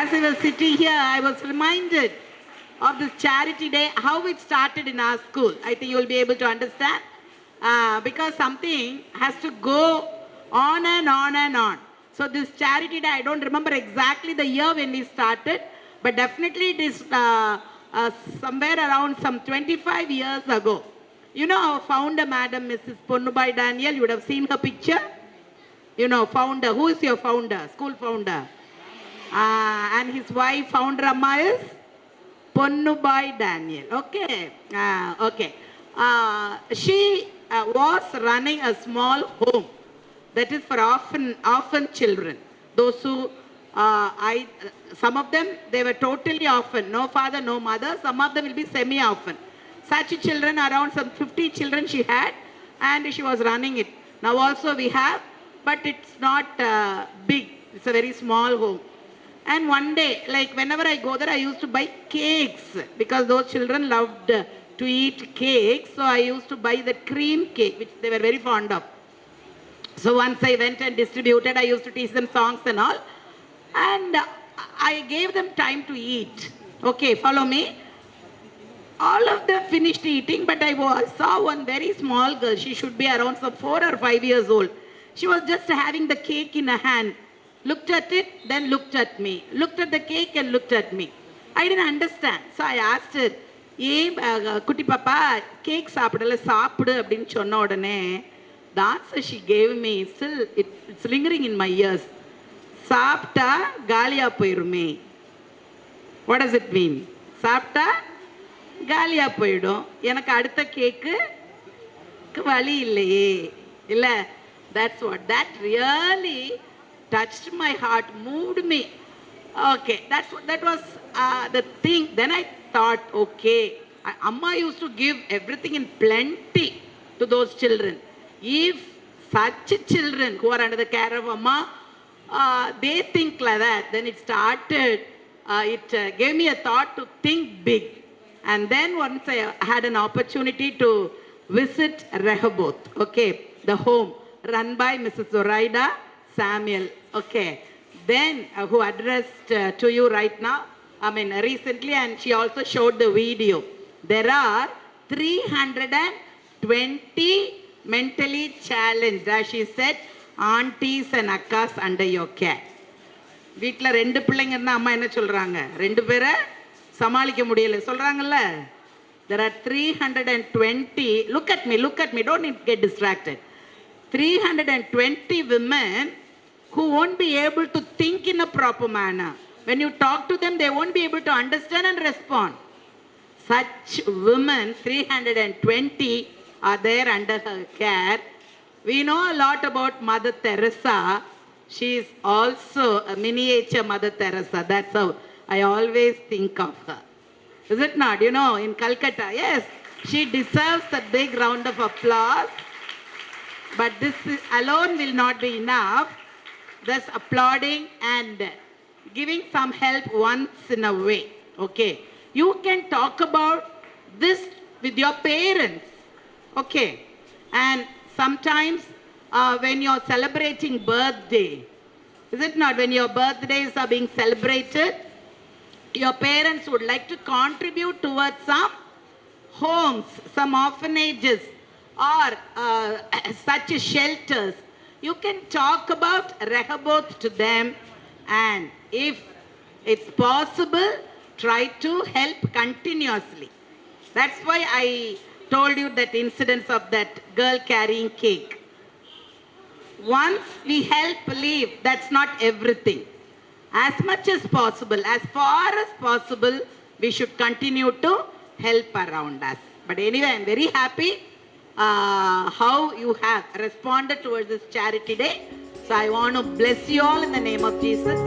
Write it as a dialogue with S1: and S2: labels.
S1: As I was sitting here, I was reminded of this charity day, how it started in our school. I think you will be able to understand. Because something has to go on and on and on. So this charity day, I don't remember exactly the year when we started, but definitely it is somewhere around some 25 years ago. You know our founder, Madam Mrs. Ponnubai Daniel, you would have seen her picture. You know, founder. Who is your founder? School founder. And his wife, founder Amma, is Ponnubai Daniel. Okay. Okay. She was running a small home that is for orphan children. Those who, some of them, they were totally orphan. No father, no mother. Some of them will be semi-orphan. Such children, around some 50 children she had, and she was running it. Now also we have, but it's not big. It's a very small home. And one day, like whenever I go there, I used to buy cakes because those children loved to eat cakes. So I used to buy the cream cake, which they were very fond of. So once I went and distributed, I used to teach them songs and all. And I gave them time to eat. Okay, follow me. All of them finished eating, but I saw one very small girl. She should be around some 4 or 5 years old. She was just having the cake in her hand. Looked at it, then looked at me. Looked at the cake and looked at me. I didn't understand. So I asked her, Kuti Papa, cake saapidala saapidu அப்படின்னு சொன்ன உடனே the answer she gave me, still it's lingering in my ears. சாப்பிட்டா காலியா போயிருமே. What does it mean? சாப்பிட்டா காலியா போயிடும். எனக்கு அடுத்த கேக்கு வழி இல்லையே. இல்ல, that's what. That really touched my heart, moved me. Okay, that was the thing. Then I thought, okay, Amma used to give everything in plenty to those children. If such children who are under the care of Amma, they think like that, then it started, it gave me a thought to think big. And then once I had an opportunity to visit Rahaboth, okay, the home run by Mrs. Zoraida Samuel, okay, then who addressed to you right now, I mean recently, and she also showed the video. There are 320 mentally challenged, as she said, aunties and akkas under your care. வீட்டில் 2 பிள்ளைங்க இருந்தால் அம்மா என்ன சொல்கிறாங்க? 2 பேரை சமாளிக்க முடியல சொல்கிறாங்கல்ல. There are 320, look at me, don't get distracted. 320 women who won't be able to think in a proper manner. When you talk to them, they won't be able to understand and respond. Such women, 320, are there under her care. We know a lot about Mother Teresa. She is also a miniature Mother Teresa. That's how I always think of her. Is it not? You know, in Calcutta, yes, she deserves a big round of applause. But this alone will not be enough. Thus applauding and giving some help once in a way. Okay. You can talk about this with your parents. Okay. And sometimes when you're celebrating birthday, is it not? When your birthdays are being celebrated, your parents would like to contribute towards some homes, some orphanages, or such shelters. You can talk about Rahaboth to them, and if it's possible, try to help continuously. That's why I told you that incidence of that girl carrying cake. Once we help leave, that's not everything. As much as possible, as far as possible, we should continue to help around us. But anyway, I'm very happy how you have responded towards this charity day. So I want to bless you all in the name of Jesus.